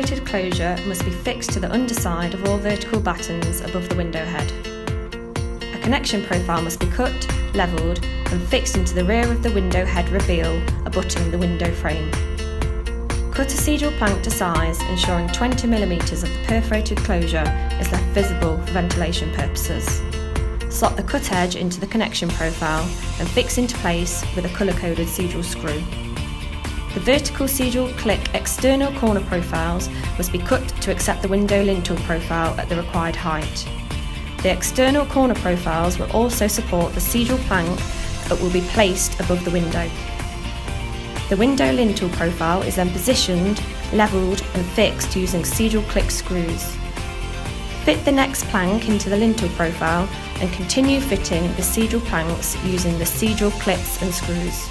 perforated closure must be fixed to the underside of all vertical battens above the window head. A connection profile must be cut, levelled and fixed into the rear of the window head reveal abutting the window frame. Cut a cedral plank to size, ensuring 20mm of the perforated closure is left visible for ventilation purposes. Slot the cut edge into the connection profile and fix into place with a colour-coded cedral screw. The vertical Cedral Click external corner profiles must be cut to accept the window lintel profile at the required height. The external corner profiles will also support the cedral plank that will be placed above the window. The window lintel profile is then positioned, levelled and fixed using Cedral Click screws. Fit the next plank into the lintel profile and continue fitting the cedral planks using the Cedral clips and screws.